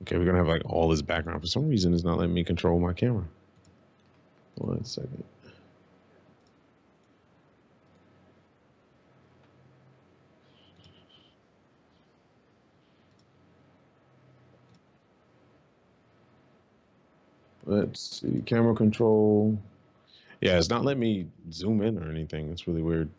Okay, we're gonna have like all this background. For some reason, it's not letting me control my camera. 1 second. Let's see, camera control. Yeah, it's not letting me zoom in or anything. It's really weird.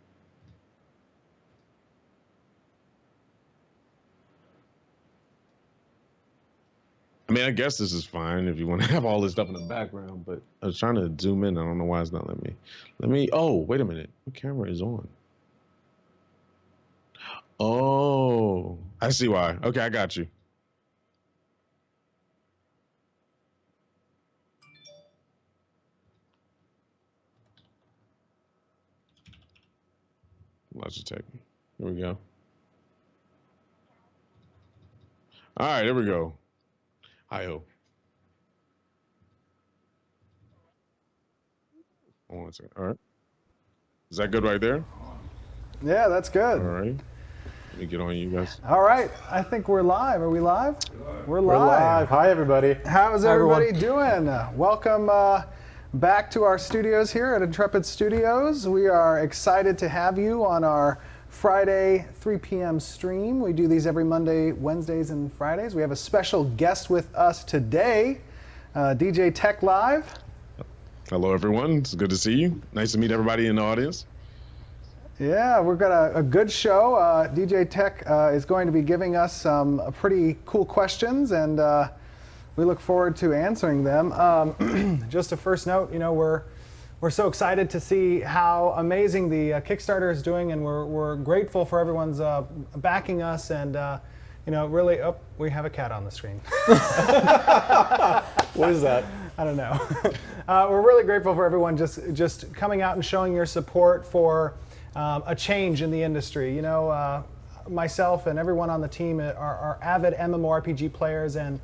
I mean, I guess this is fine if you want to have all this stuff in the background, but I was trying to zoom in. I don't know why it's not letting me. Oh, wait a minute. The camera is on. Oh, I see why. Okay, I got you. Logitech. Here we go. All right, there we go. Hi-ho. Hold on a second. All right. Is that good right there? Yeah, that's good. All right. Let me get on you guys. All right, I think we're live. Are we live? We're live. We're live. Hi, everybody. How's everybody doing? Welcome back to our studios here at Intrepid Studios. We are excited to have you on our Friday 3 p.m. stream. We do these every Monday, Wednesdays, and Fridays. We have a special guest with us today, DJ Tech Live. Hello, everyone. It's good to see you. Nice to meet everybody in the audience. Yeah, we've got a good show. DJ Tech is going to be giving us some pretty cool questions, and we look forward to answering them. Just a first note, you know, we're so excited to see how amazing the Kickstarter is doing, and we're grateful for everyone's backing us, and you know, really, we have a cat on the screen. What is that? I don't know. We're really grateful for everyone just coming out and showing your support for a change in the industry. You know, myself and everyone on the team are avid MMORPG players, and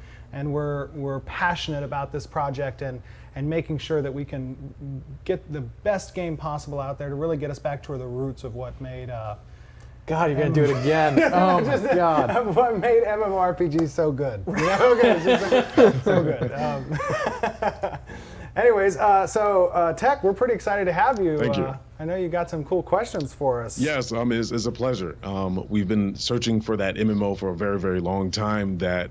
we're passionate about this project and making sure that we can get the best game possible out there to really get us back to the roots of what made God, you're gonna do it again. Oh my God. What made MMORPG so good. You know? It's so good. Anyways, so Tech, we're pretty excited to have you. Thank you. I know you got some cool questions for us. Yes, it's a pleasure. We've been searching for that MMO for a very, very long time that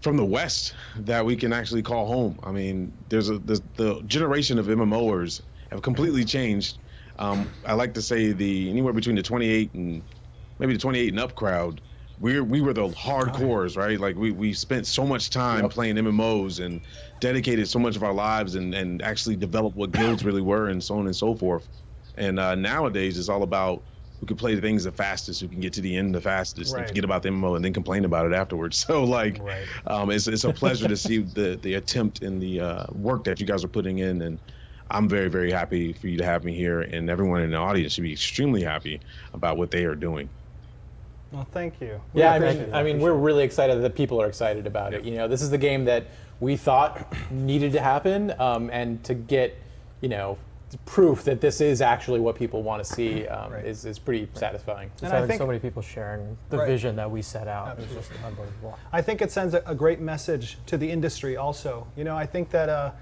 from the West that we can actually call home. I mean, the generation of MMOers have completely changed. I like to say anywhere between the 28 and maybe the 28 and up crowd, we were the hardcores, right? Like we spent so much time playing MMOs and dedicated so much of our lives and actually developed what guilds really were and so on and so forth. And nowadays it's all about who can play things the fastest, who can get to the end the fastest, and forget about the MMO and then complain about it afterwards. So like, it's a pleasure to see the attempt and the work that you guys are putting in, and I'm very, very happy for you to have me here, and everyone in the audience should be extremely happy about what they are doing. Well, thank you. Yeah, I mean, we're really excited that people are excited about it. You know, this is the game that we thought needed to happen, and to get, you know, proof that this is actually what people want to see is pretty satisfying. Just having so many people sharing the vision that we set out is just unbelievable. I think it sends a great message to the industry also. You know, I think that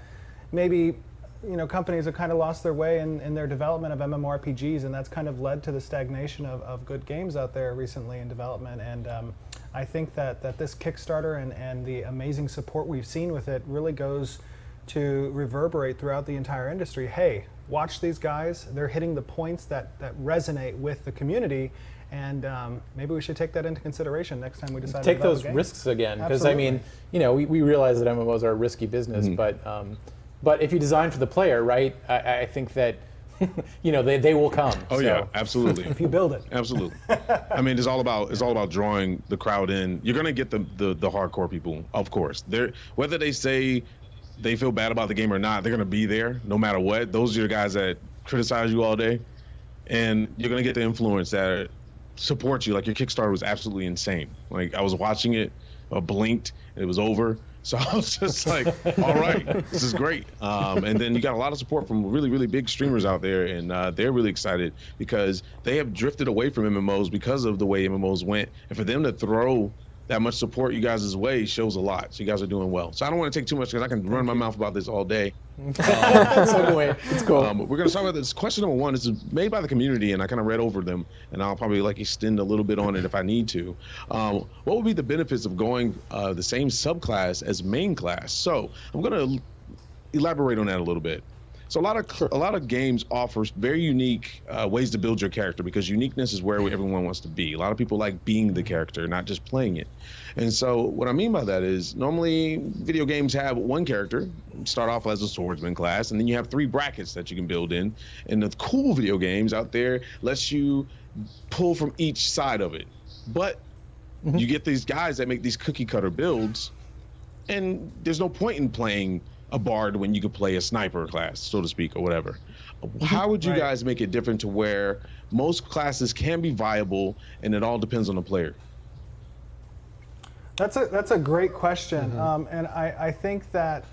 maybe, you know, companies have kind of lost their way in their development of MMORPGs, and that's kind of led to the stagnation of good games out there recently in development. And I think that this Kickstarter and the amazing support we've seen with it really goes to reverberate throughout the entire industry. Hey, watch these guys. They're hitting the points that resonate with the community, and maybe we should take that into consideration next time we decide to take those risks again. Because I mean, you know, we realize that MMOs are a risky business, but if you design for the player, right, I think that, you know, they will come. Oh, so. Yeah, absolutely. If you build it. Absolutely. I mean, it's all about drawing the crowd in. You're gonna get the hardcore people, of course. Whether they say they feel bad about the game or not, they're gonna be there no matter what. Those are the guys that criticize you all day, and you're gonna get the influence that support you. Like, your Kickstarter was absolutely insane. Like, I was watching it, I blinked, and it was over. So I was just like, all right, this is great. And then you got a lot of support from really, really big streamers out there, and they're really excited because they have drifted away from MMOs because of the way MMOs went. And for them to throw that much support you guys' way shows a lot. So you guys are doing well. So I don't want to take too much because I can run my mouth about this all day. It's cool. We're going to talk about this. Question number one is made by the community, and I kind of read over them, and I'll probably like extend a little bit on it if I need to. What would be the benefits of going the same subclass as main class? So I'm going to elaborate on that a little bit. So a lot of games offers very unique ways to build your character, because uniqueness is where everyone wants to be. A lot of people like being the character, not just playing it. And so what I mean by that is normally video games have one character, start off as a swordsman class, and then you have 3 brackets that you can build in. And the cool video games out there lets you pull from each side of it. But you get these guys that make these cookie cutter builds, and there's no point in playing a bard when you could play a sniper class, so to speak, or whatever. How would you guys make it different to where most classes can be viable and it all depends on the player? That's a great question, and I think that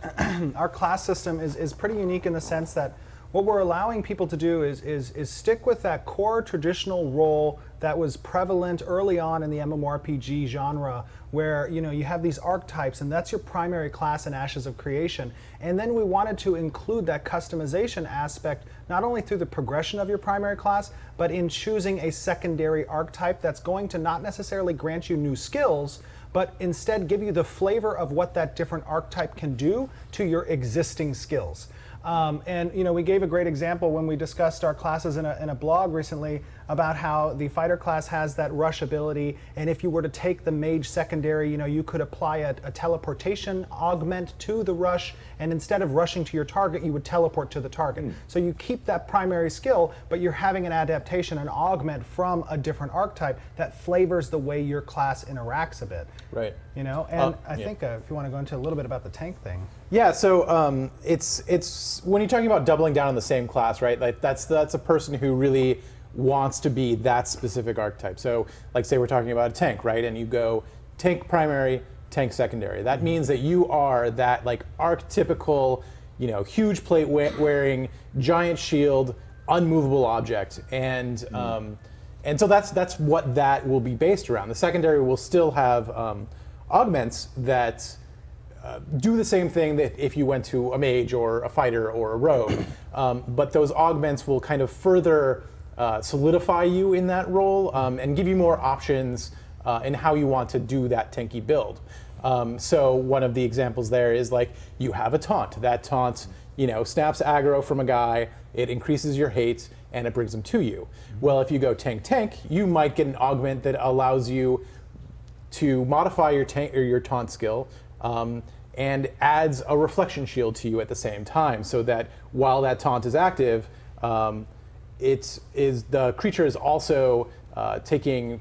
our class system is pretty unique in the sense that what we're allowing people to do is stick with that core traditional role that was prevalent early on in the MMORPG genre, where you have these archetypes, and that's your primary class in Ashes of Creation. And then we wanted to include that customization aspect, not only through the progression of your primary class, but in choosing a secondary archetype that's going to not necessarily grant you new skills, but instead give you the flavor of what that different archetype can do to your existing skills. And we gave a great example when we discussed our classes in a blog recently about how the fighter class has that rush ability, and if you were to take the mage secondary, you could apply a teleportation augment to the rush, and instead of rushing to your target, you would teleport to the target. So you keep that primary skill, but you're having an adaptation, an augment from a different archetype that flavors the way your class interacts a bit. Right. And I think if you want to go into a little bit about the tank thing. Yeah, so it's when you're talking about doubling down on the same class, right? Like that's a person who really wants to be that specific archetype. So, like, say we're talking about a tank, right? And you go tank primary, tank secondary. That means that you are that like archetypical, huge plate wearing, giant shield, unmovable object, and so that's what that will be based around. The secondary will still have augments that do the same thing that if you went to a mage or a fighter or a rogue, but those augments will kind of further solidify you in that role and give you more options in how you want to do that tanky build. So one of the examples there is like you have a taunt. That taunt, snaps aggro from a guy, it increases your hate, and it brings them to you. Well, if you go tank, you might get an augment that allows you to modify your tank or your taunt skill, and adds a reflection shield to you at the same time, so that while that taunt is active, the creature is also taking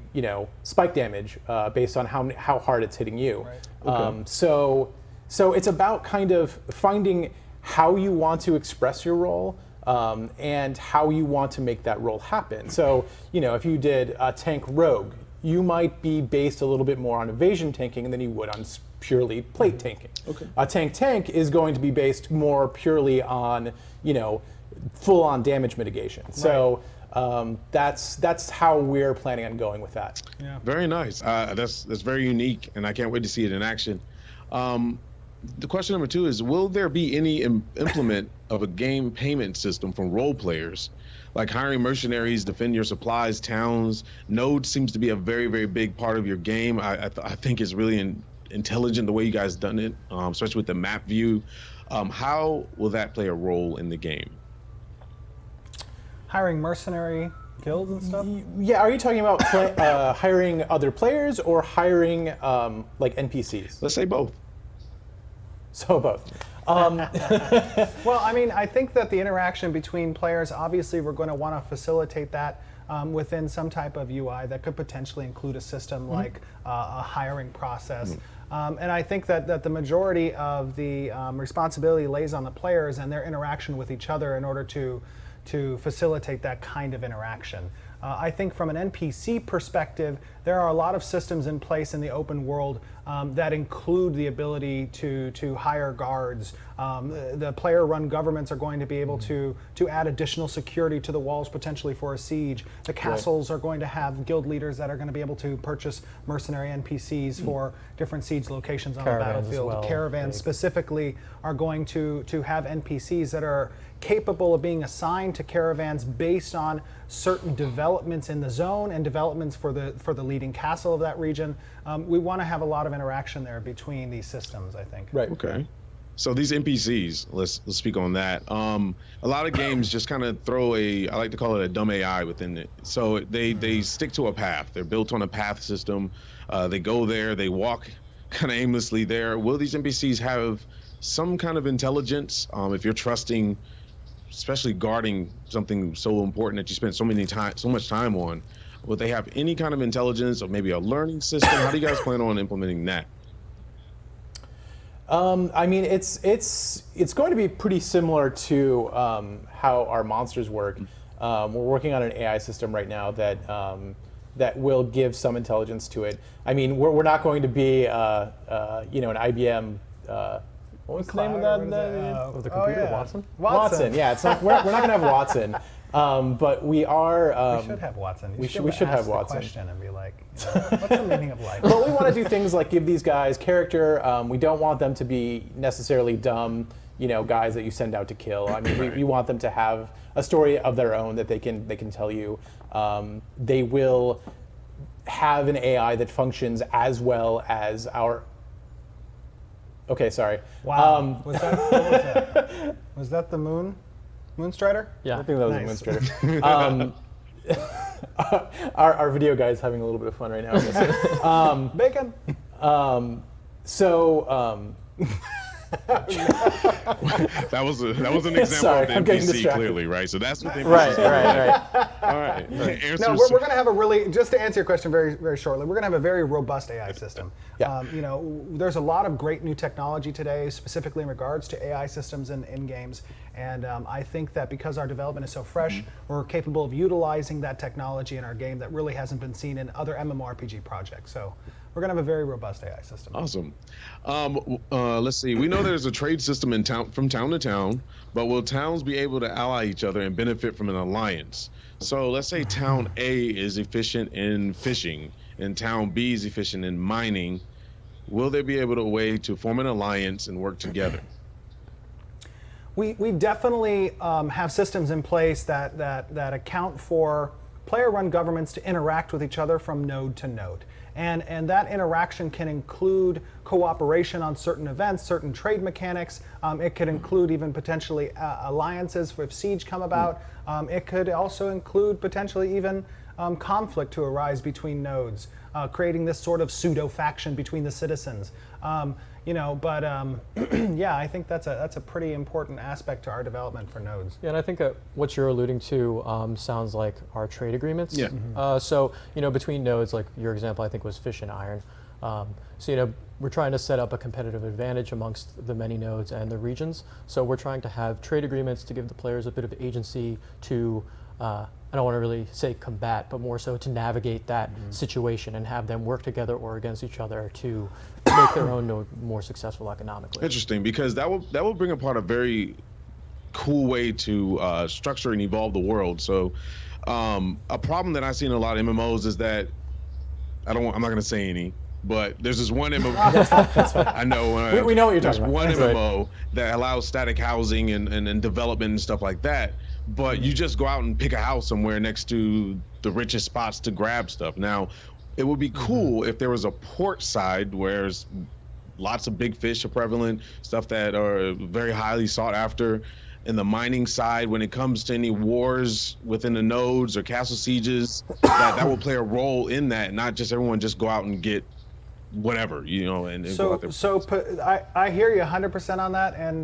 spike damage based on how hard it's hitting you. Right. Okay. So it's about kind of finding how you want to express your role and how you want to make that role happen. So if you did a tank rogue, you might be based a little bit more on evasion tanking than you would on purely plate tanking. Okay. A tank is going to be based more purely on full-on damage mitigation. Right. So that's how we're planning on going with that. Yeah. Very nice. That's very unique, and I can't wait to see it in action. The question number 2 is: will there be any implement of a game payment system from role players, like hiring mercenaries, defend your supplies, towns? Node seems to be a very, very big part of your game. I think it's really intelligent the way you guys done it, especially with the map view. How will that play a role in the game? Hiring mercenary guilds and stuff? Yeah, are you talking about hiring other players or hiring like NPCs? Let's say both. So both. Well, I think that the interaction between players, obviously we're going to want to facilitate that within some type of UI that could potentially include a system like a hiring process. And I think that the majority of the responsibility lays on the players and their interaction with each other in order to facilitate that kind of interaction. I think from an NPC perspective, there are a lot of systems in place in the open world that include the ability to hire guards. The player-run governments are going to be able to add additional security to the walls potentially for a siege. The castles are going to have guild leaders that are going to be able to purchase mercenary NPCs for different siege locations on the battlefield. Well, Caravans specifically are going to have NPCs that are capable of being assigned to caravans based on certain developments in the zone and developments for the leading castle of that region. We want to have a lot of interaction there between these systems, I think. Right. Okay. So these NPCs, let's speak on that. A lot of games just kind of throw I like to call it a dumb AI within it. So they stick to a path. They're built on a path system. They go there, they walk kind of aimlessly there. Will these NPCs have some kind of intelligence if you're trusting, especially guarding something so important that you spend so much time on? Will they have any kind of intelligence or maybe a learning system? How do you guys plan on implementing that? I mean, it's going to be pretty similar to how our monsters work. We're working on an AI system right now that will give some intelligence to it. I mean, we're not going to be an IBM. What was the name of that? Of the computer, Watson? Watson. Yeah, it's not. We're not going to have Watson, but we are. We should have Watson. We should have Watson. Question and be like, what's the meaning of life? But we want to do things like give these guys character. We don't want them to be necessarily dumb, guys that you send out to kill. I mean, we want them to have a story of their own that they can tell you. They will have an AI that functions as well as our. Okay, sorry. Wow. What was that? Was that the Moonstrider? Yeah. I think that was Nice. a Moonstrider. Our video guy is having a little bit of fun right now. I guess. Bacon. That was an example Sorry, of the I'm getting NPC distracted. clearly, right? So that's what the NPC Right. All right. No, we're going to have a really, just to answer your question very, very shortly, we're going to have a very robust AI system. Yeah. There's a lot of great new technology today, specifically in regards to AI systems in games. And I think that because our development is so fresh, we're capable of utilizing that technology in our game that really hasn't been seen in other MMORPG projects. So we're going to have a very robust AI system. Awesome. Let's see. We know there's a trade system from town to town, but will towns be able to ally each other and benefit from an alliance? So let's say town A is efficient in fishing and town B is efficient in mining. Will they be able to way to form an alliance and work together? We definitely have systems in place that account for player-run governments to interact with each other from node to node. And that interaction can include cooperation on certain events, certain trade mechanics. It could include even potentially alliances if siege come about. It could also include potentially even conflict to arise between nodes, creating this sort of pseudo-faction between the citizens. Yeah, I think that's a pretty important aspect to our development for nodes. Yeah, and I think that what you're alluding to sounds like our trade agreements. Yeah. So, between nodes, like your example, I think was fish and iron. So, we're trying to set up a competitive advantage amongst the many nodes and the regions. So we're trying to have trade agreements to give the players a bit of agency to, I don't want to really say combat, but more so to navigate that situation and have them work together or against each other to make their own node more successful economically. Interesting, because that will bring apart a very cool way to structure and evolve the world. So a problem that I see in a lot of MMOs is that I'm not going to say any, but there's this one MMO. I know. We know what you're there's talking about. one That's MMO right. that allows static housing and development and stuff like that. But you just go out and pick a house somewhere next to the richest spots to grab stuff. Now, it would be cool if there was a port side where lots of big fish are prevalent, stuff that are very highly sought after. In the mining side, when it comes to any wars within the nodes or castle sieges, that will play a role in that, not just everyone just go out and get whatever, and go out there. I hear you 100% on that, and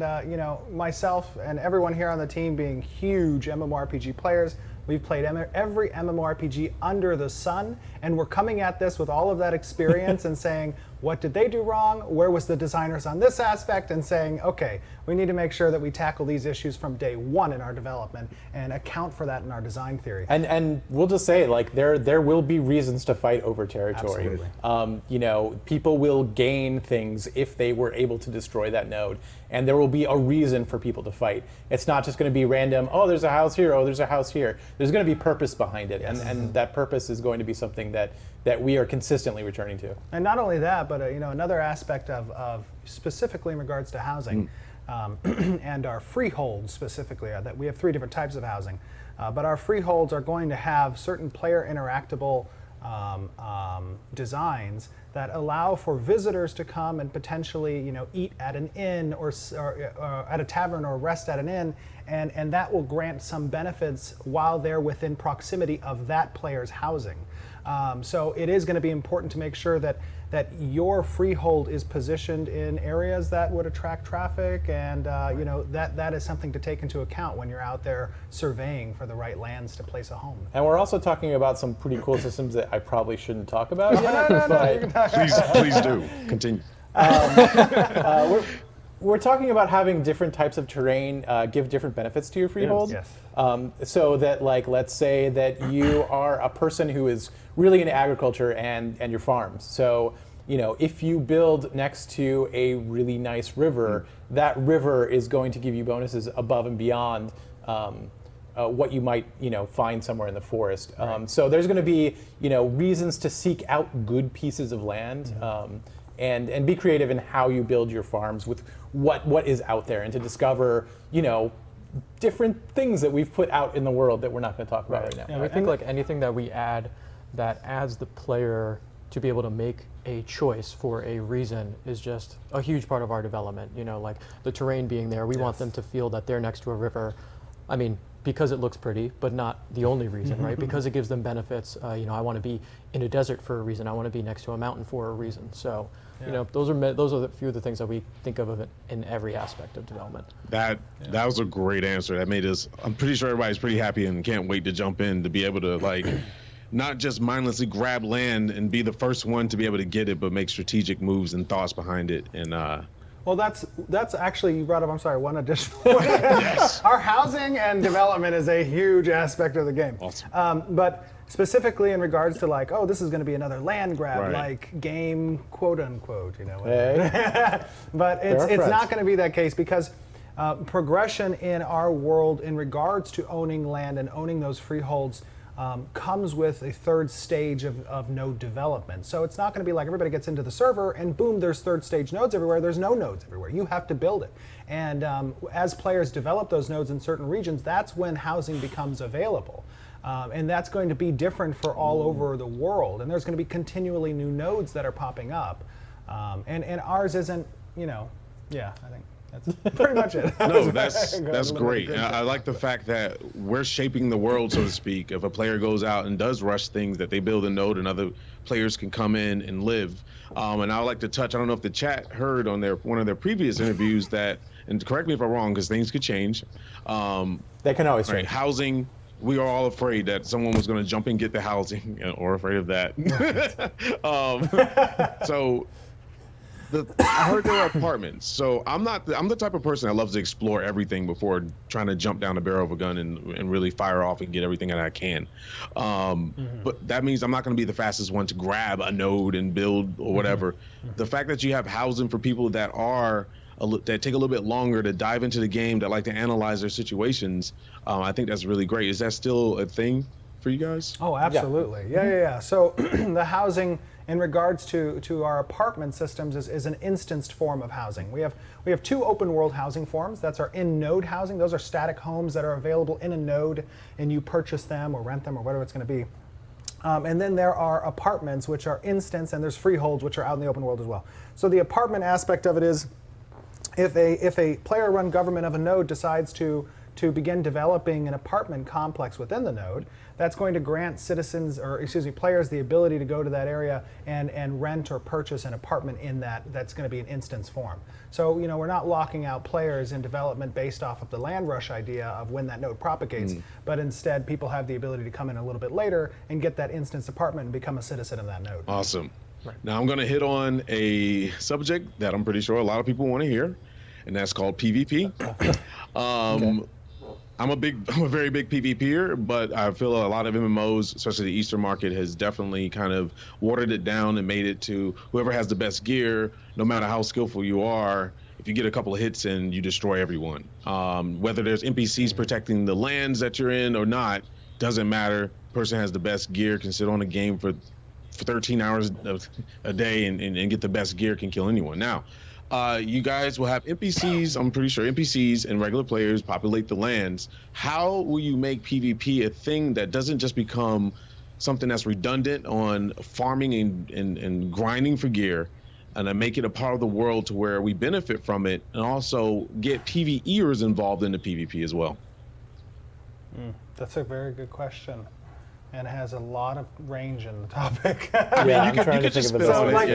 myself and everyone here on the team being huge MMORPG players, we've played every MMORPG under the sun, and we're coming at this with all of that experience and saying, what did they do wrong, where was the designers on this aspect, and saying, okay, we need to make sure that we tackle these issues from day one in our development and account for that in our design theory. And we'll just say, like, there will be reasons to fight over territory. Absolutely. People will gain things if they were able to destroy that node, and there will be a reason for people to fight. It's not just going to be random, oh, there's a house here, oh, there's a house here. There's going to be purpose behind it, and that purpose is going to be something that we are consistently returning to. And not only that, but another aspect of specifically in regards to housing, and our freeholds specifically, that we have 3 different types of housing, but our freeholds are going to have certain player interactable designs that allow for visitors to come and potentially, eat at an inn or at a tavern or rest at an inn, and that will grant some benefits while they're within proximity of that player's housing. So it is going to be important to make sure that your freehold is positioned in areas that would attract traffic, and that is something to take into account when you're out there surveying for the right lands to place a home. And we're also talking about some pretty cool systems that I probably shouldn't talk about yet. Please do. Continue. We're talking about having different types of terrain give different benefits to your freehold. Yes. So that, like, let's say that you are a person who is really into agriculture and your farms. So, if you build next to a really nice river, that river is going to give you bonuses above and beyond what you might, find somewhere in the forest. Right. So there's going to be, reasons to seek out good pieces of land. And be creative in how you build your farms with what is out there, and to discover, different things that we've put out in the world that we're not going to talk about right now. Yeah, we think like anything that we add that adds the player to be able to make a choice for a reason is just a huge part of our development. Like the terrain being there, we want them to feel that they're next to a river. I mean, because it looks pretty, but not the only reason, right? Because it gives them benefits. I want to be in a desert for a reason. I want to be next to a mountain for a reason. So, those are the few of the things that we think of it in every aspect of development. That was a great answer. That made us. I'm pretty sure everybody's pretty happy and can't wait to jump in to be able to not just mindlessly grab land and be the first one to be able to get it, but make strategic moves and thoughts behind it. And well, that's actually, you brought up, I'm sorry, one additional one. Yes. Our housing and development is a huge aspect of the game. Awesome. But specifically in regards to this is going to be another land grab, like game, quote unquote, Hey. But it's not going to be that case, because progression in our world in regards to owning land and owning those freeholds comes with a third stage of node development. So it's not going to be like everybody gets into the server and boom, there's third stage nodes everywhere. There's no nodes everywhere. You have to build it. And as players develop those nodes in certain regions, that's when housing becomes available. And that's going to be different for all over the world. And there's going to be continually new nodes that are popping up. And ours isn't, I think that's pretty much it. No, that's great. I like the fact that we're shaping the world, so to speak. If a player goes out and does rush things, that they build a node and other players can come in and live. And I would like to touch, I don't know if the chat heard on one of their previous interviews that, and correct me if I'm wrong, because things could change. They can always change. Housing. We are all afraid that someone was going to jump and get the housing, or afraid of that. So I heard there are apartments. So I'm the type of person that loves to explore everything before trying to jump down the barrel of a gun and really fire off and get everything that I can. But that means I'm not going to be the fastest one to grab a node and build or whatever. The fact that you have housing for people that that take a little bit longer to dive into the game, that like to analyze their situations, I think that's really great. Is that still a thing for you guys? Oh, absolutely. Yeah. So the housing in regards to our apartment systems is an instanced form of housing. We have 2 open world housing forms. That's our in-node housing. Those are static homes that are available in a node, and you purchase them or rent them or whatever it's going to be. And then there are apartments, which are instance, and there's freeholds, which are out in the open world as well. So the apartment aspect of it is, if a player-run government of a node decides to begin developing an apartment complex within the node, that's going to grant players the ability to go to that area and rent or purchase an apartment in that's going to be an instance form. So we're not locking out players in development based off of the land rush idea of when that node propagates, but instead people have the ability to come in a little bit later and get that instance apartment and become a citizen of that node. Awesome. Now I'm going to hit on a subject that I'm pretty sure a lot of people want to hear, and that's called PvP. I'm a very big PvPer, but I feel a lot of MMOs, especially the Eastern market, has definitely kind of watered it down and made it to whoever has the best gear, no matter how skillful you are. If you get a couple of hits in, you destroy everyone. Whether there's NPCs protecting the lands that you're in or not, doesn't matter. Person has the best gear, can sit on a game for 13 hours a day and get the best gear, can kill anyone. Now, you guys will have NPCs, I'm pretty sure NPCs and regular players populate the lands. How will you make PvP a thing that doesn't just become something that's redundant on farming and grinding for gear, and then make it a part of the world to where we benefit from it, and also get PvEers involved in the PvP as well? That's a very good question, and has a lot of range in the topic. Yeah, I'm trying to think of it. So, like,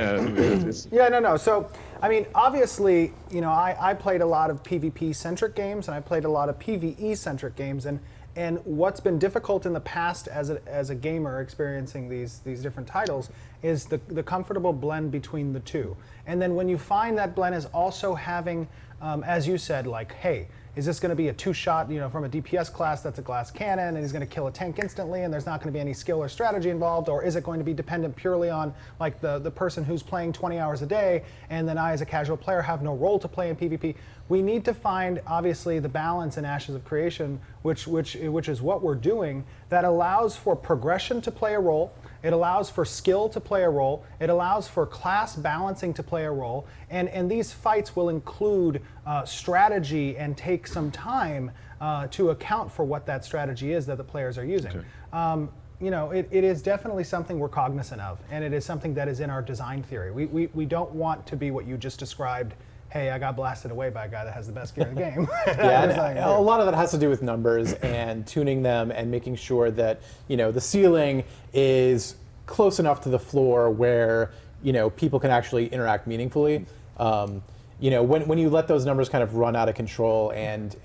Yeah. So, I mean, obviously, I played a lot of PvP-centric games, and I played a lot of PvE-centric games, and what's been difficult in the past as a gamer experiencing these different titles is the comfortable blend between the two. And then when you find that blend is also having, as you said, like, hey, is this going to be a two-shot, from a DPS class that's a glass cannon, and he's going to kill a tank instantly, and there's not going to be any skill or strategy involved, or is it going to be dependent purely on like the person who's playing 20 hours a day, and then I, as a casual player, have no role to play in PvP? We need to find, obviously, the balance in Ashes of Creation, which is what we're doing, that allows for progression to play a role. It allows for skill to play a role. It allows for class balancing to play a role. And these fights will include strategy and take some time to account for what that strategy is that the players are using. Okay. It is definitely something we're cognizant of, and it is something that is in our design theory. We don't want to be what you just described. Hey, I got blasted away by a guy that has the best gear in the game. Yeah, a lot of that has to do with numbers and tuning them and making sure that the ceiling is close enough to the floor where people can actually interact meaningfully. When you let those numbers kind of run out of control and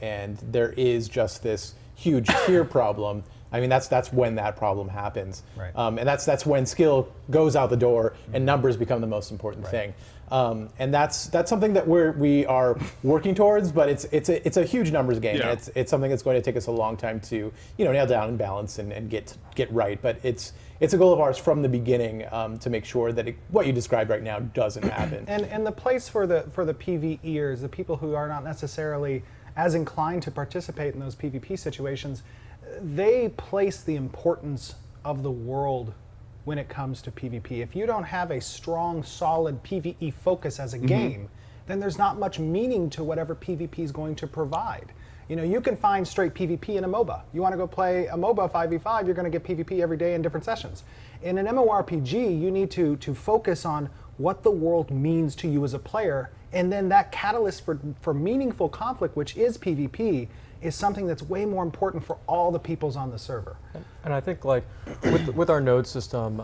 there is just this huge tier problem. I mean, that's when that problem happens, right. And that's when skill goes out the door and numbers become the most important thing. And that's something that we are working towards, but it's a huge numbers game. Yeah. And it's something that's going to take us a long time to nail down and balance and get right. But it's a goal of ours from the beginning to make sure that what you described right now doesn't happen. And the place for the PvEers, the people who are not necessarily as inclined to participate in those PvP situations, they place the importance of the world when it comes to PvP. If you don't have a strong, solid PvE focus as a game, then there's not much meaning to whatever PvP is going to provide. You can find straight PvP in a MOBA. You want to go play a MOBA 5v5, you're going to get PvP every day in different sessions. In an MMORPG, you need to focus on what the world means to you as a player, and then that catalyst for meaningful conflict, which is PvP, is something that's way more important for all the peoples on the server. And I think, like, with our node system,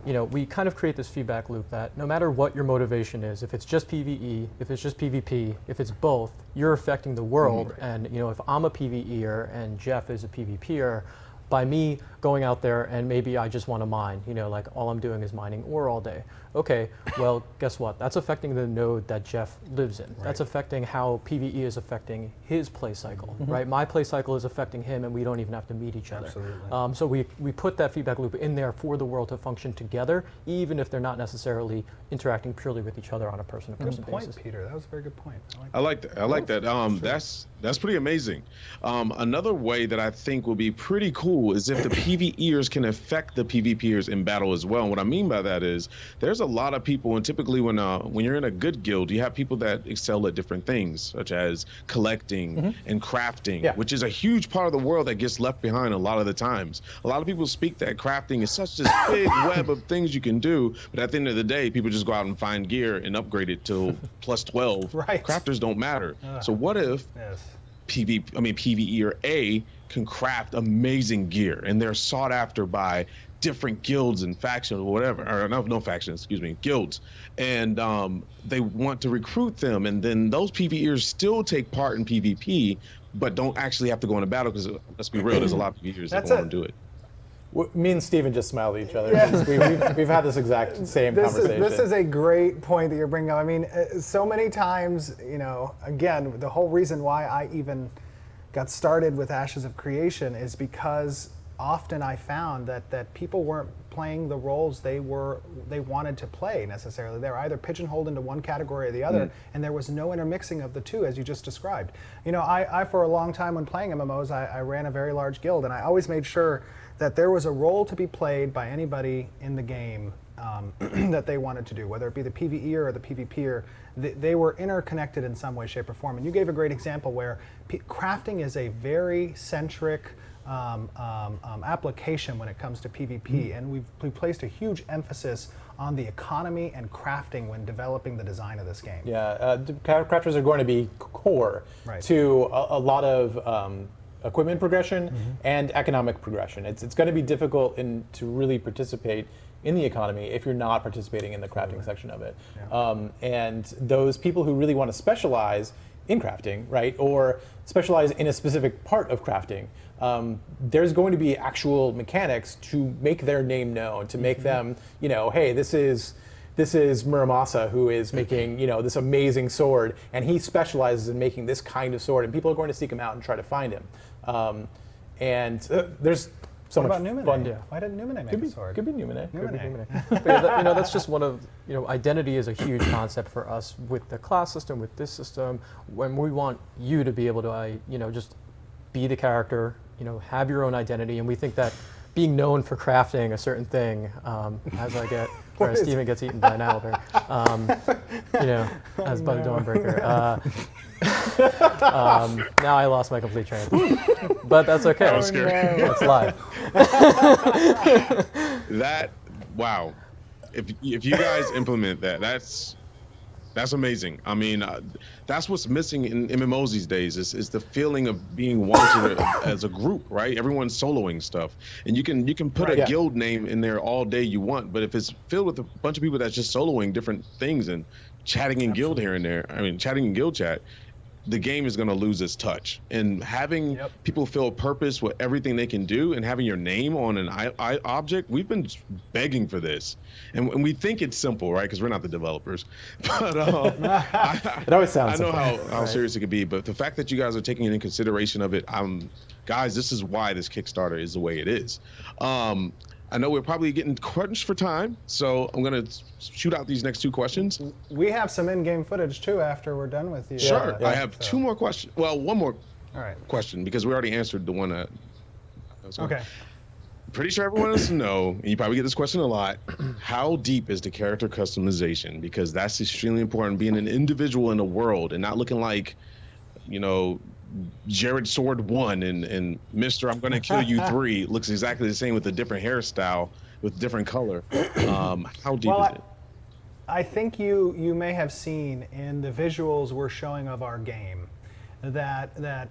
we kind of create this feedback loop that no matter what your motivation is, if it's just PvE, if it's just PvP, if it's both, you're affecting the world. And if I'm a PvEer and Jeff is a PvPer, by me going out there and maybe I just want to mine, like all I'm doing is mining ore all day. Okay, well, guess what? That's affecting the node that Jeff lives in. Right. That's affecting how PvE is affecting his play cycle, right? My play cycle is affecting him, and we don't even have to meet each other. Absolutely. So we put that feedback loop in there for the world to function together, even if they're not necessarily interacting purely with each other on a person-to-person basis. Good point, Peter. That was a very good point. I like that. That's pretty amazing. Another way that I think will be pretty cool is if the PvEers can affect the PvPers in battle as well. And what I mean by that is there's a lot of people, and typically when you're in a good guild, you have people that excel at different things, such as collecting and crafting, which is a huge part of the world that gets left behind a lot of the times. A lot of people speak that crafting is such this big web of things you can do, but at the end of the day, people just go out and find gear and upgrade it till plus 12. Right. Crafters don't matter. So what if PvE or A can craft amazing gear, and they're sought after by different guilds and factions or whatever, or no factions, excuse me, guilds, and they want to recruit them, and then those PvEers still take part in PvP, but don't actually have to go into battle, because let's be real, there's a lot of PvEers that want to do it. Me and Steven just smiled at each other. 'Cause we've had this exact same conversation. This is a great point that you're bringing up. I mean, so many times, again, the whole reason why I even got started with Ashes of Creation is because often I found that people weren't playing the roles they wanted to play necessarily. They were either pigeonholed into one category or the other, and there was no intermixing of the two, as you just described. I for a long time when playing MMOs, I ran a very large guild, and I always made sure that there was a role to be played by anybody in the game that they wanted to do, whether it be the PvEer or the PvPer. They were interconnected in some way, shape, or form. And you gave a great example where crafting is a very centric application when it comes to PvP, and we've placed a huge emphasis on the economy and crafting when developing the design of this game. Yeah, crafters are going to be core to a lot of equipment progression and economic progression. It's going to be difficult to really participate in the economy if you're not participating in the crafting section of it. Yeah. And those people who really want to specialize in crafting, right, or specialize in a specific part of crafting, there's going to be actual mechanics to make their name known, to make them, hey, this is Muramasa who is making, this amazing sword, and he specializes in making this kind of sword, and people are going to seek him out and try to find him. There's so what much about Numine? fun. Yeah. Why didn't Numine make a sword? Could be Numine. But yeah, that's just one of, identity is a huge concept for us with the class system, with this system. When we want you to be able to, just be the character, have your own identity, and we think that being known for crafting a certain thing, as I get, whereas Steven gets eaten by an owlbear, as by the Dawnbreaker. Now I lost my complete train of thought. But that's okay. I was scared. It's live. Wow. If you guys implement that, that's amazing. I mean, that's what's missing in MMOs these days is the feeling of being wanted as a group, right? Everyone's soloing stuff, and you can put a guild name in there all day you want, but if it's filled with a bunch of people that's just soloing different things and chatting in guild here and there, chatting in guild chat, the game is going to lose its touch. And having people feel purpose with everything they can do and having your name on an object, we've been begging for this. And we think it's simple, right? Because we're not the developers. But it always sounds I know simple. how serious it could be. But the fact that you guys are taking into consideration of it, guys, this is why this Kickstarter is the way it is. I know we're probably getting crunched for time, so I'm going to shoot out these next two questions. We have some in-game footage, too, after we're done with you. Sure. I have two more questions. Well, one more right. question, because we already answered the one that was on. Okay. Pretty sure everyone wants to know, and you probably get this question a lot, how deep is the character customization? Because that's extremely important, being an individual in the world and not looking like, Jared Sword 1 and Mr. I'm Gonna Kill You 3 looks exactly the same with a different hairstyle with different color. How deep is it? I think you may have seen in the visuals we're showing of our game that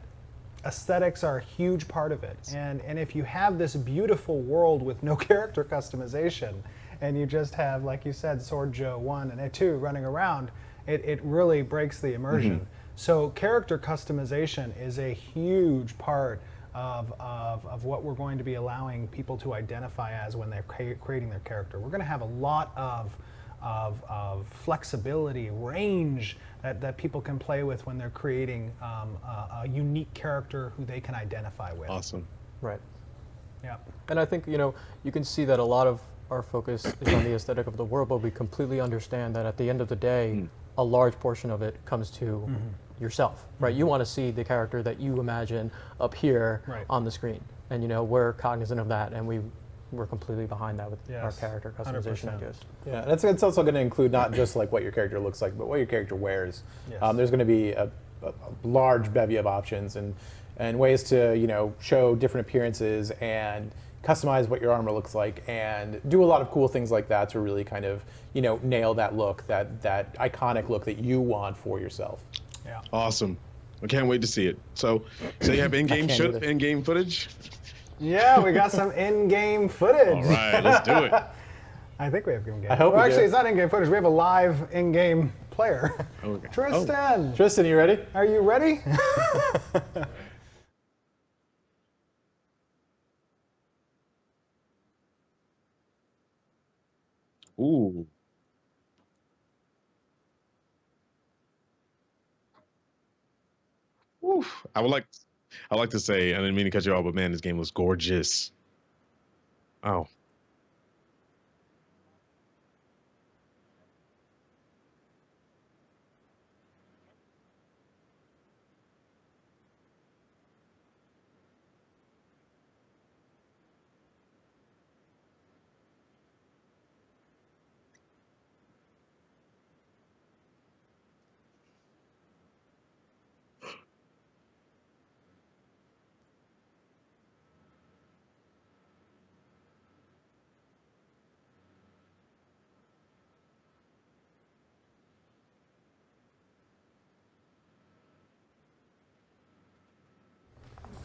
aesthetics are a huge part of it. And if you have this beautiful world with no character customization, and you just have, like you said, Sword Joe 1 and 2 running around, it really breaks the immersion. Mm-hmm. So character customization is a huge part of what we're going to be allowing people to identify as when they're creating their character. We're going to have a lot of flexibility, range that people can play with when they're creating a unique character who they can identify with. Awesome. Right. Yeah. And I think, you can see that a lot of our focus is on the aesthetic of the world, but we completely understand that at the end of the day, a large portion of it comes to yourself, right? You want to see the character that you imagine up here on the screen. And, we're cognizant of that, and we're completely behind that with our character customization 100%. ideas. Yeah, and it's also going to include not just like what your character looks like, but what your character wears. Yes. There's going to be a large bevy of options and ways to, show different appearances and customize what your armor looks like and do a lot of cool things like that to really kind of, nail that look, that iconic look that you want for yourself. Yeah. Awesome. I can't wait to see it. So you have in-game footage? Yeah, we got some in-game footage. All right, let's do it. I think we have in-game. I hope we actually, do. it's not in-game footage. We have a live in-game player. Okay. Tristan. Tristan, you ready? Are you ready? Ooh. Oof. I like to say, I didn't mean to cut you off, but man, this game was gorgeous. Oh.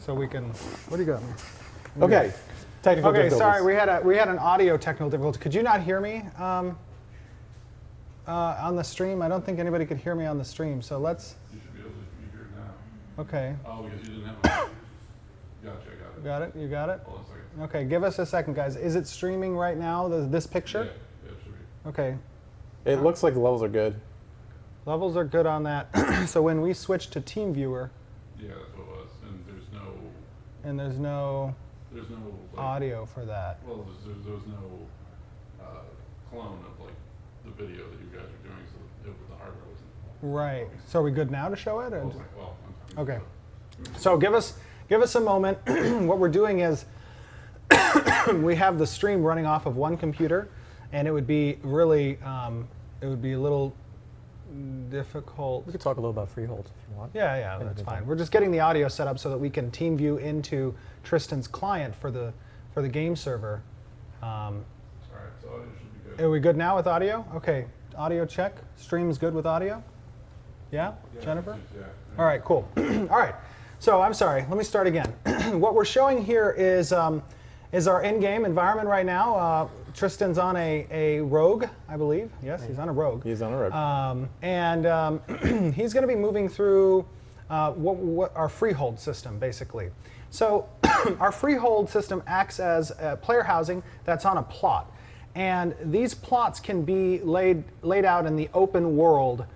So we can. What do you got? Okay. Technical Okay, difficulties. sorry, we had an audio technical difficulty. Could you not hear me on the stream? I don't think anybody could hear me on the stream. So let's. You should be able to hear it now. Okay. Oh, because you didn't have a. Gotcha, I got it. Got it? You got it? Hold on a second. Okay, give us a second, guys. Is it streaming right now? This picture? Yeah, it should be. Okay. It looks like the levels are good. Levels are good on that. So when we switch to TeamViewer, Yeah, that's what it was. And there's no like, audio for that. well, there's no clone of like the video that you guys are doing, so the hardware wasn't. Right. So are we good now to show it? Or Well, it's like, well, I'm okay. So give us a moment. What we're doing is we have the stream running off of one computer, and it would be really it would be a little difficult. We could talk a little about Freehold if you want. Yeah, that's fine. We're just getting the audio set up so that we can team view into Tristan's client for the game server. All right, so audio should be good. Are we good now with audio? Okay, audio check. Stream's good with audio? Yeah, Jennifer? Yeah. All right, cool. All right, so I'm sorry, let me start again. What we're showing here is our in-game environment right now. Tristan's on a rogue, I believe. Yes, he's on a rogue. He's on a road. And he's going to be moving through what our freehold system, basically. So our freehold system acts as player housing that's on a plot. And these plots can be laid out in the open world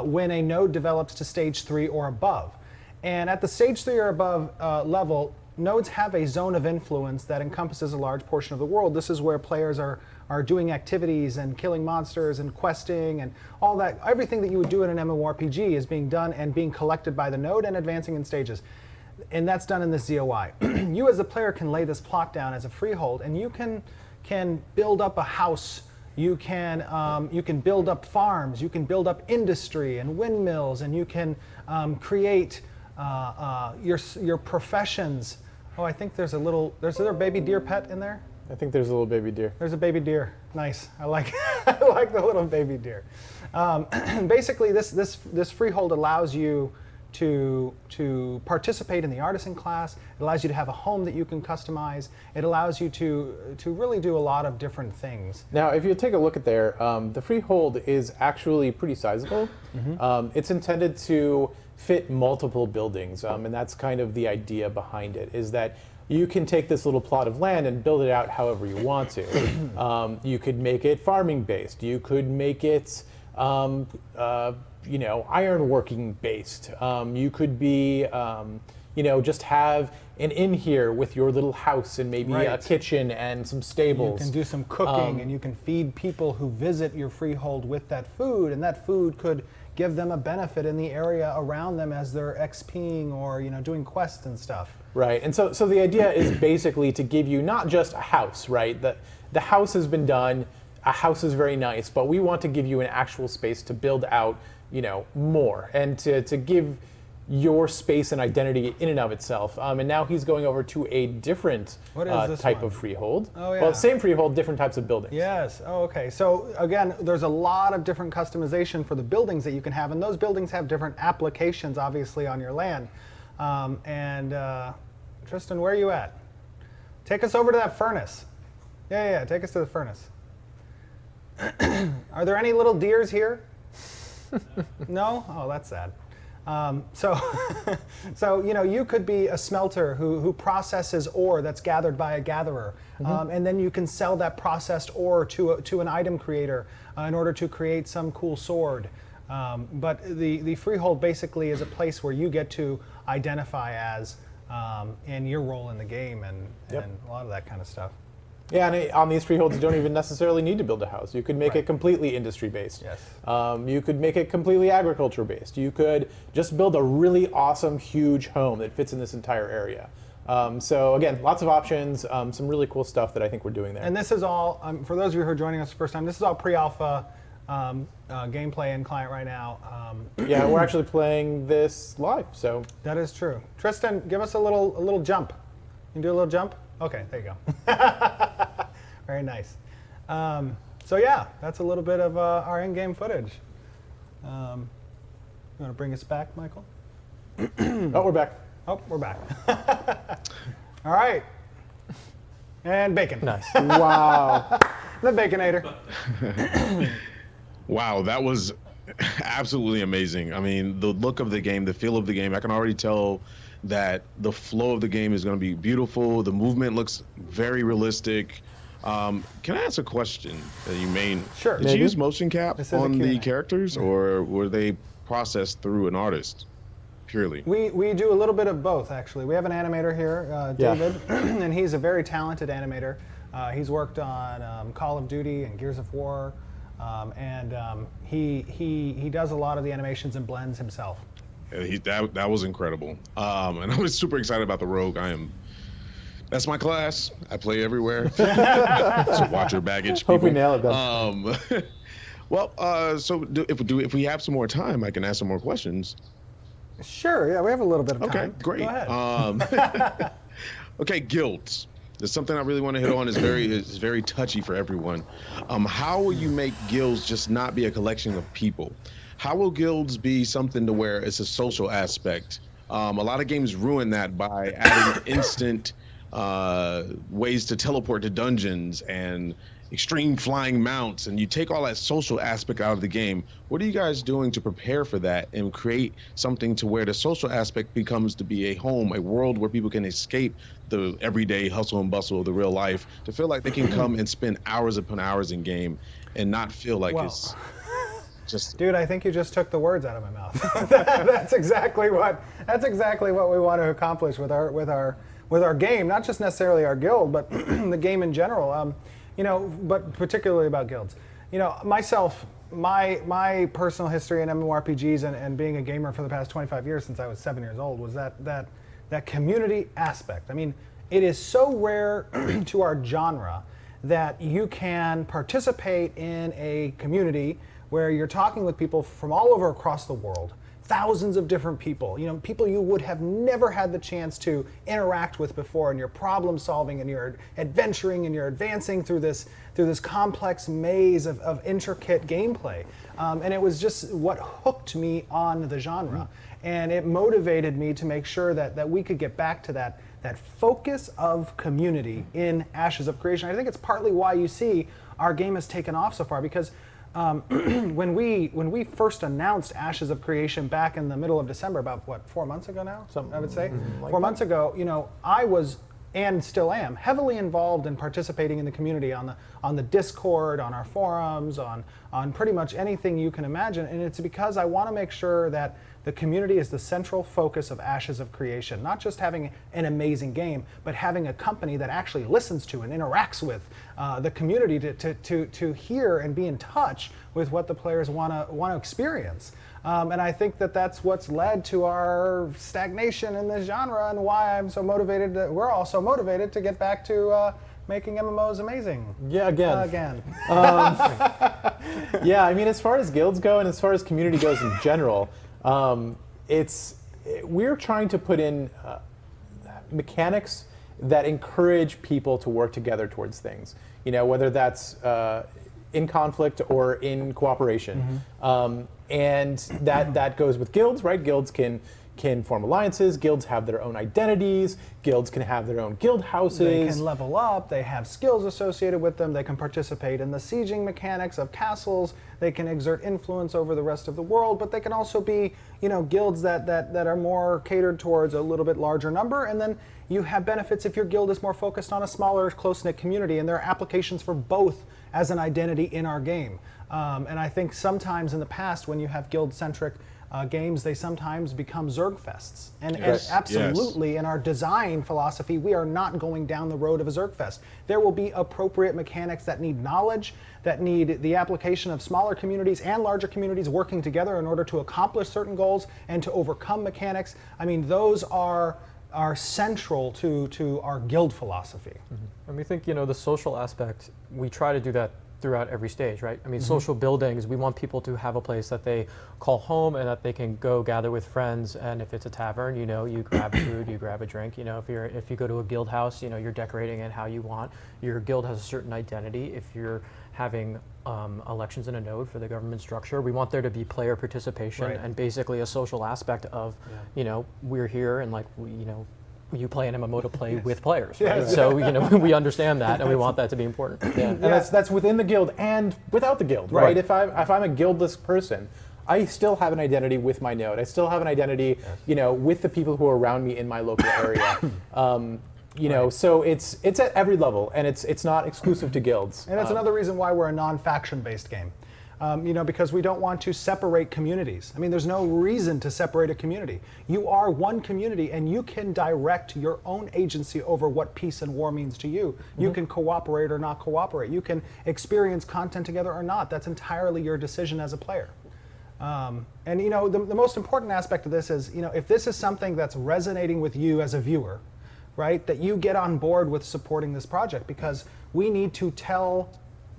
when a node develops to stage 3 or above. And at the stage 3 or above level, nodes have a zone of influence that encompasses a large portion of the world. This is where players are doing activities and killing monsters and questing and all that. Everything that you would do in an MMORPG is being done and being collected by the node and advancing in stages. And that's done in the ZOI. You as a player can lay this plot down as a freehold, and you can build up a house. You can build up farms. You can build up industry and windmills, and you can create your professions. Oh, I think there's there a baby deer pet in there? I think there's a little baby deer. There's a baby deer. Nice. I like I like the little baby deer. Basically, this freehold allows you to participate in the artisan class. It allows you to have a home that you can customize. It allows you to really do a lot of different things. Now, if you take a look at there, the freehold is actually pretty sizable. It's intended to fit multiple buildings, and that's kind of the idea behind it, is that you can take this little plot of land and build it out however you want to. You could make it farming based. You could make it ironworking based. You could be, just have an inn here with your little house and maybe a kitchen and some stables. You can do some cooking, and you can feed people who visit your freehold with that food, and that food could give them a benefit in the area around them as they're XPing or doing quests and stuff. Right, and so the idea is basically to give you not just a house, right? The house has been done. A house is very nice, but we want to give you an actual space to build out, more, and to give your space and identity in and of itself. And now he's going over to a different type of freehold. Oh, yeah. Well, same freehold, different types of buildings. Yes. Oh, okay. So again, there's a lot of different customization for the buildings that you can have, and those buildings have different applications, obviously, on your land. Tristan, where are you at? Take us over to that furnace. Yeah. Take us to the furnace. Are there any little deers here? No? Oh, that's sad. So, so you could be a smelter who processes ore that's gathered by a gatherer, and then you can sell that processed ore to an item creator in order to create some cool sword. But the freehold basically is a place where you get to identify as and your role in the game and a lot of that kind of stuff. Yeah, and on these freeholds, you don't even necessarily need to build a house. You could make it completely industry-based. Yes. You could make it completely agriculture-based. You could just build a really awesome, huge home that fits in this entire area. So again, lots of options, some really cool stuff that I think we're doing there. And this is all, for those of you who are joining us the first time, this is all pre-alpha gameplay and client right now. Yeah, we're actually playing this live, so. That is true. Tristan, give us a little jump. You can do a little jump? Okay, there you go. Very nice. So yeah, that's a little bit of our in-game footage. You want to bring us back, Michael? Oh, we're back. Oh, we're back. All right. And bacon. Nice. Wow. The Baconator. Wow, that was absolutely amazing. I mean, the look of the game, the feel of the game, I can already tell that the flow of the game is going to be beautiful. The movement looks very realistic. Can I ask a question that you may? Sure. Did you use motion cap This is a on the Q&A. characters, or were they processed through an artist purely? We do a little bit of both, actually. We have an animator here, David, and he's a very talented animator. He's worked on Call of Duty and Gears of War, and he does a lot of the animations and blends himself. That was incredible, and I was super excited about the rogue. That's my class. I play everywhere. So watch your baggage. Hope we people. nail it then. Well, so if we have some more time, I can ask some more questions. Sure, yeah, we have a little bit of time. Okay, great. Go ahead. Okay, guilds. There's something I really want to hit on. Is very touchy for everyone. How will you make guilds just not be a collection of people? How will guilds be something to where it's a social aspect? A lot of games ruin that by adding instant ways to teleport to dungeons and extreme flying mounts, and you take all that social aspect out of the game. What are you guys doing to prepare for that and create something to where the social aspect becomes to be a home, a world where people can escape the everyday hustle and bustle of the real life, to feel like they can come and spend hours upon hours in game and not feel like it's just... Dude, I think you just took the words out of my mouth. That's exactly what we want to accomplish with our game, not just necessarily our guild, but the game in general. But particularly about guilds. Myself, my personal history in MMORPGs and being a gamer for the past 25 years since I was 7 years old was that community aspect. I mean, it is so rare to our genre that you can participate in a community where you're talking with people from all over across the world, thousands of different people, people you would have never had the chance to interact with before, and you're problem solving and you're adventuring and you're advancing through this complex maze of intricate gameplay. And it was just what hooked me on the genre. And it motivated me to make sure that we could get back to that focus of community in Ashes of Creation. I think it's partly why you see our game has taken off so far, because when we first announced Ashes of Creation back in the middle of December, about 4 months ago now, I would say, 4 months ago, I was, and still am, heavily involved in participating in the community on the Discord, on our forums, on pretty much anything you can imagine. And it's because I want to make sure that the community is the central focus of Ashes of Creation, not just having an amazing game, but having a company that actually listens to and interacts with the community to hear and be in touch with what the players want to experience. And I think that's what's led to our stagnation in this genre, and why I'm so motivated. We're all so motivated to get back to making MMOs amazing. Yeah, again. Yeah, I mean, as far as guilds go and as far as community goes in general, we're trying to put in mechanics that encourage people to work together towards things. Whether that's in conflict or in cooperation. And that goes with guilds, right? Guilds can can form alliances, guilds have their own identities, guilds can have their own guild houses. They can level up, they have skills associated with them, they can participate in the sieging mechanics of castles, they can exert influence over the rest of the world, but they can also be, guilds that are more catered towards a little bit larger number, and then you have benefits if your guild is more focused on a smaller, close-knit community, and there are applications for both as an identity in our game. And I think sometimes in the past, when you have guild-centric games, they sometimes become Zergfests. And absolutely, in our design philosophy, we are not going down the road of a Zergfest. There will be appropriate mechanics that need knowledge, that need the application of smaller communities and larger communities working together in order to accomplish certain goals and to overcome mechanics. I mean, those are central to our guild philosophy. And we think, the social aspect, we try to do that throughout every stage, right? I mean, social buildings, we want people to have a place that they call home and that they can go gather with friends. And if it's a tavern, you grab food, you grab a drink. If you go to a guild house, you're decorating it how you want. Your guild has a certain identity. If you're having elections in a node for the government structure, we want there to be player participation and basically a social aspect of, we're here and you play an MMO to play with players, right? Yes. So we understand that, and we want that to be important. Yeah. And that's within the guild and without the guild, right? If I'm a guildless person, I still have an identity with my node. I still have an identity, with the people who are around me in my local area. So it's at every level, and it's not exclusive to guilds. And that's another reason why we're a non-faction based game. Because we don't want to separate communities. I mean, there's no reason to separate a community. You are one community, and you can direct your own agency over what peace and war means to you. You can cooperate or not cooperate. You can experience content together or not. That's entirely your decision as a player. The most important aspect of this is, if this is something that's resonating with you as a viewer, right, that you get on board with supporting this project, because we need to tell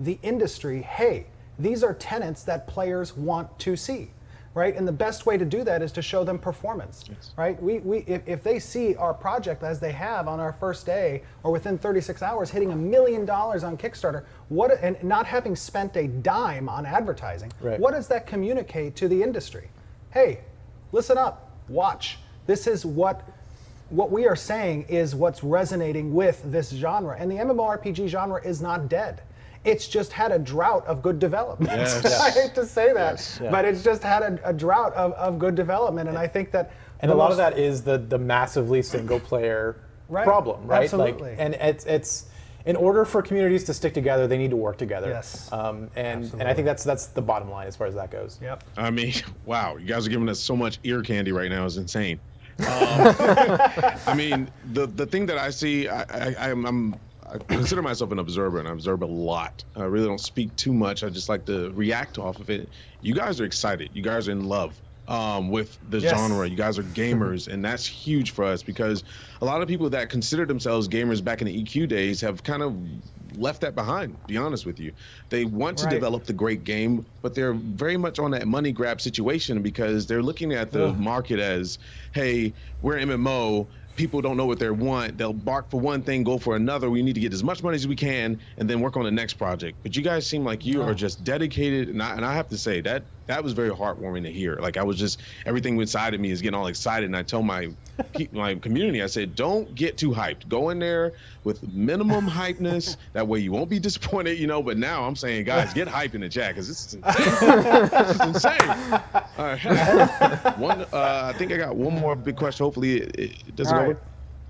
the industry, hey, these are tenets that players want to see, right? And the best way to do that is to show them performance, right? If they see our project as they have on our first day or within 36 hours hitting $1 million on Kickstarter, and not having spent a dime on advertising, what does that communicate to the industry? Hey, listen up, watch. This is what we are saying is what's resonating with this genre. And the MMORPG genre is not dead. It's just had a drought of good development. I hate to say that, but it's just had a drought of good development, and I think that. And a lot of that is the massively single player problem, right? Absolutely. And it's in order for communities to stick together, they need to work together. Yes. And I think that's the bottom line as far as that goes. Yep. I mean, wow, you guys are giving us so much ear candy right now. It's insane. I mean, the thing that I see, I consider myself an observer, and I observe a lot. I really don't speak too much. I just like to react off of it. You guys are excited. You guys are in love with the genre. You guys are gamers, and that's huge for us, because a lot of people that consider themselves gamers back in the EQ days have kind of left that behind, to be honest with you. They want to develop the great game, but they're very much on that money grab situation, because they're looking at the market as, hey, we're MMO. People don't know what they want. They'll bark for one thing, go for another. We need to get as much money as we can, and then work on the next project. But you guys seem like you are just dedicated, and I have to say that was very heartwarming to hear. Like, I was just, everything inside of me is getting all excited, and I tell my community, I said, don't get too hyped. Go in there with minimum hypeness. That way you won't be disappointed, But now I'm saying, guys, get hyped in the chat, because this is insane. This is insane. All right. I think I got one more big question. Hopefully it doesn't go over.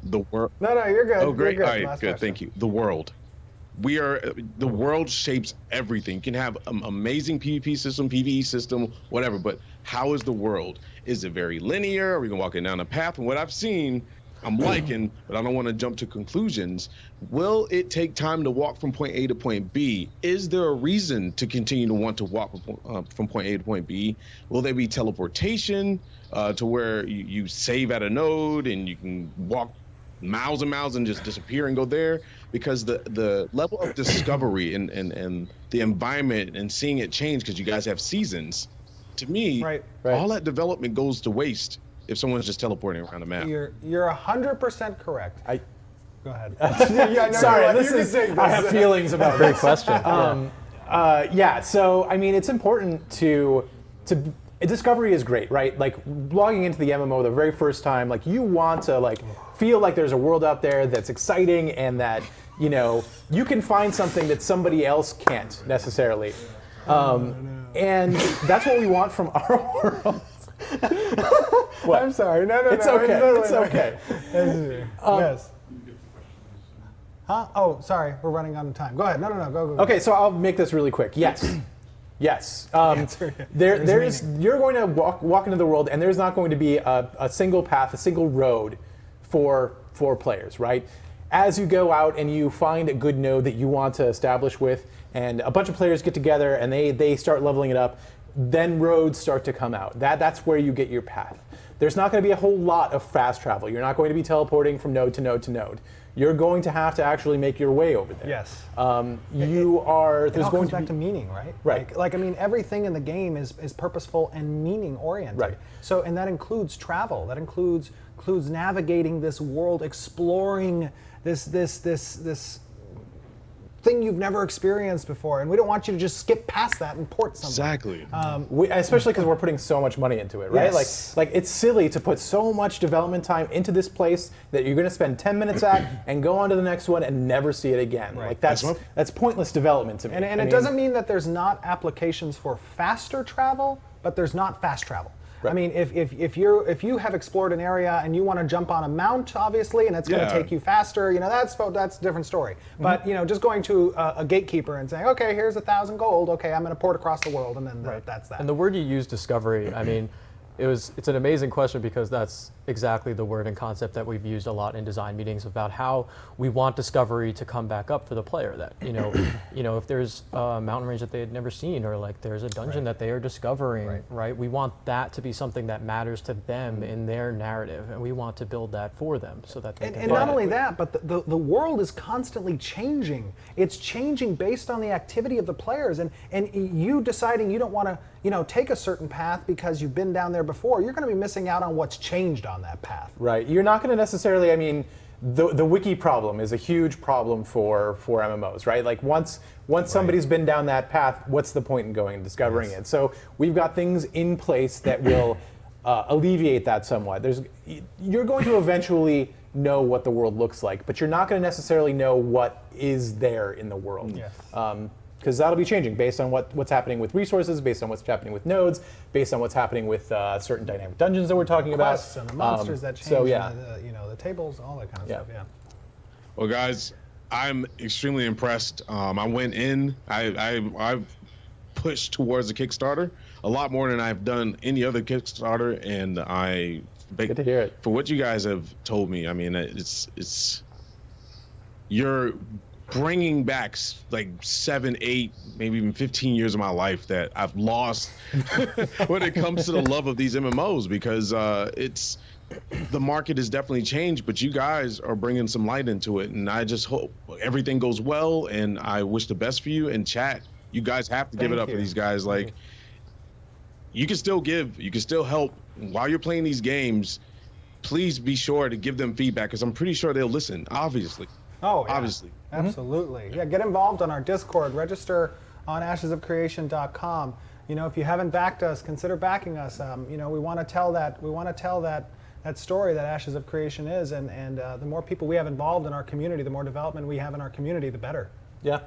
The world. No, you're good. Oh, great. You're good. All right, Last good. question. Thank you. The world. The world shapes everything. You can have an amazing PvP system, PvE system, whatever, but how is the world? Is it very linear? Are we going to walk it down a path? And what I've seen, I'm liking, but I don't want to jump to conclusions. Will it take time to walk from point A to point B? Is there a reason to continue to want to walk from point A to point B? Will there be teleportation to where you save at a node and you can walk miles and miles and just disappear and go there? Because the level of discovery and the environment and seeing it change, because you guys have seasons, to me, all that development goes to waste if someone's just teleporting around the map. You're 100% correct. Go ahead. Sorry, I have feelings about this. Great question. So I mean, it's important to Discovery is great, right? Like logging into the MMO the very first time, like you want to like feel like there's a world out there that's exciting and that you can find something that somebody else can't necessarily. And that's what we want from our world. What? I'm sorry. No. It's okay. It's okay. Yes. Huh? Oh, sorry. We're running out of time. Go ahead. No. Go. Okay, so I'll make this really quick. Yes. Yes. You're going to walk into the world, and there's not going to be a single path, a single road for players, right? As you go out and you find a good node that you want to establish with, and a bunch of players get together and they start leveling it up, then roads start to come out. That's where you get your path. There's not going to be a whole lot of fast travel. You're not going to be teleporting from node to node to node. You're going to have to actually make your way over there. Yes. It all comes back to meaning, right? Right. Like I mean, everything in the game is purposeful and meaning oriented. Right. So, and that includes travel. That includes navigating this world, exploring this thing you've never experienced before, and we don't want you to just skip past that and port somewhere. Exactly. Especially because we're putting so much money into it, right? Yes. Like it's silly to put so much development time into this place that you're going to spend 10 minutes at and go on to the next one and never see it again. Right. Like that's pointless development to me. And it doesn't mean that there's not applications for faster travel, but there's not fast travel. Right. I mean, if you have explored an area and you want to jump on a mount, obviously, and it's going to take you faster, that's a different story. Mm-hmm. But just going to a gatekeeper and saying, okay, here's 1,000 gold. Okay, I'm going to port across the world, and then that's that. And the word you use, discovery, I mean, it's an amazing question because that's exactly the word and concept that we've used a lot in design meetings about how we want discovery to come back up for the player. That if there's a mountain range that they had never seen, or like there's a dungeon that they are discovering, right? We want that to be something that matters to them in their narrative, and we want to build that for them so that they can. And not only that, but the world is constantly changing. It's changing based on the activity of the players, and you deciding you don't want to take a certain path because you've been down there before, you're going to be missing out on what's changed on that path. Right. You're not going to necessarily, I mean, the wiki problem is a huge problem for MMOs, right? Like once somebody's been down that path, what's the point in going and discovering it? So we've got things in place that will alleviate that somewhat. You're going to eventually know what the world looks like, but you're not going to necessarily know what is there in the world. Yes. Because that'll be changing based on what's happening with resources, based on what's happening with nodes, based on what's happening with certain dynamic dungeons that we're talking about. Quests and the monsters that change, so, yeah. the tables, all that kind of stuff. Yeah. Well, guys, I'm extremely impressed. I went in. I pushed towards the Kickstarter a lot more than I've done any other Kickstarter, and good to hear it. For what you guys have told me, I mean, it's you're bringing back like 7, 8, maybe even 15 years of my life that I've lost when it comes to the love of these MMOs, because the market has definitely changed, but you guys are bringing some light into it, and I just hope everything goes well, and I wish the best for you. And chat, you guys have to give it up for these guys. Like, you can still give, you can still help while you're playing these games. Please be sure to give them feedback, because I'm pretty sure they'll listen, obviously. Oh, yeah. Obviously. Absolutely. Yeah, get involved on our Discord. Register on ashesofcreation.com. If you haven't backed us, consider backing us. We want to tell that story that Ashes of Creation is, and the more people we have involved in our community, the more development we have in our community, the better. Yeah.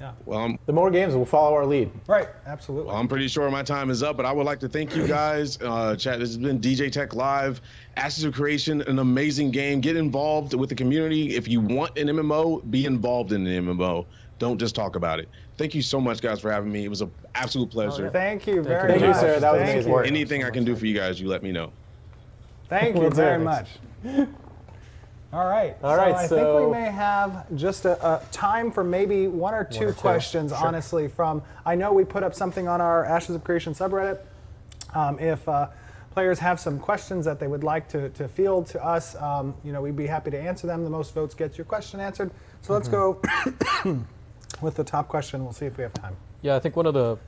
Yeah. Well, the more games will follow our lead. Right. Absolutely. Well, I'm pretty sure my time is up, but I would like to thank you guys. Chat, this has been DJ Tech Live. Ashes of Creation, an amazing game. Get involved with the community. If you want an MMO, be involved in an MMO. Don't just talk about it. Thank you so much, guys, for having me. It was an absolute pleasure. Thank you very much. Thank you, sir. That was amazing. Anything I can do for you guys, you let me know. Thank you very much. All right. So I think we may have just a time for maybe one or two questions, honestly, from, I know we put up something on our Ashes of Creation subreddit. If players have some questions that they would like to field to us, we'd be happy to answer them. The most votes gets your question answered. So let's go with the top question. We'll see if we have time. Yeah, I think one of the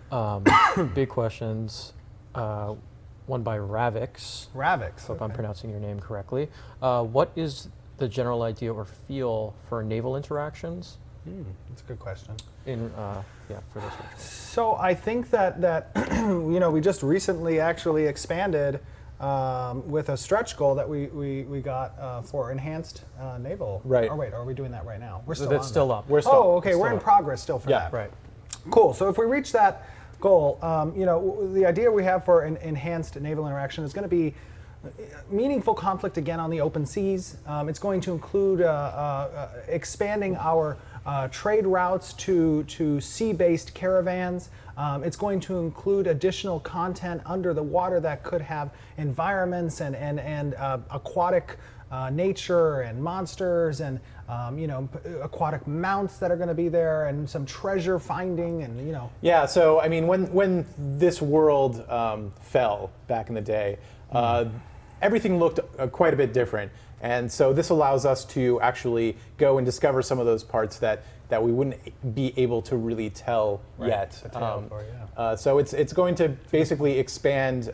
big questions, one by Ravix. Ravix. Hope I'm pronouncing your name correctly. What is the general idea or feel for naval interactions? That's a good question. For this one. So I think that we just recently actually expanded with a stretch goal that we got for enhanced naval. Right. Oh wait, are we doing that right now? We're still That's on still that. up. We're still, Oh, okay. still We're in up. progress still for Yeah. that. Right. Cool. So if we reach that goal, the idea we have for an enhanced naval interaction is going to be meaningful conflict again on the open seas. It's going to include expanding our trade routes to sea-based caravans. It's going to include additional content under the water that could have environments and aquatic nature and monsters and aquatic mounts that are going to be there and some treasure finding and Yeah, so I mean, when this world fell back in the day, everything looked quite a bit different. And so this allows us to actually go and discover some of those parts that we wouldn't be able to really tell yet. So it's going to basically expand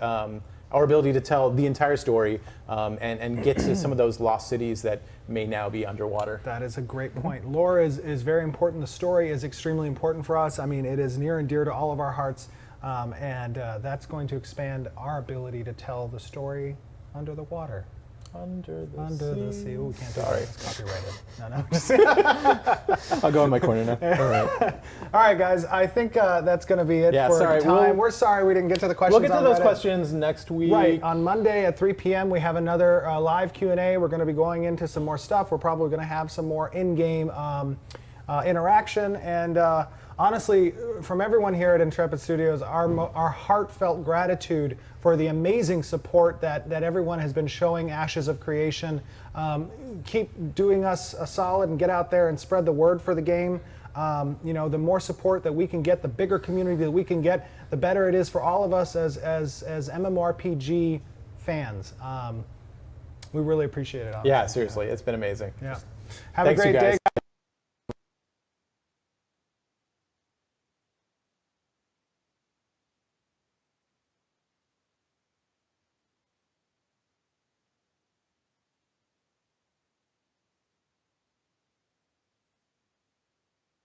our ability to tell the entire story and get to some of those lost cities that may now be underwater. That is a great point. Lore is very important. The story is extremely important for us. I mean, it is near and dear to all of our hearts. And that's going to expand our ability to tell the story under the water. Under the sea. Ooh, we can't do Sorry. that. It's copyrighted. No. I'll go in my corner now. All right. All right, guys. I think that's going to be it for sorry, time. We're sorry we didn't get to the questions. We'll get to on those Reddit. questions next week. Right. On Monday at 3 p.m. we have another live Q&A. We're going to be going into some more stuff. We're probably going to have some more in-game interaction. And honestly, from everyone here at Intrepid Studios, our heartfelt gratitude for the amazing support that everyone has been showing Ashes of Creation. Keep doing us a solid and get out there and spread the word for the game. The more support that we can get, the bigger community that we can get, the better it is for all of us as MMORPG fans. We really appreciate it. Honestly. Yeah, seriously, it's been amazing. Yeah. Have Thanks, a great you guys. day.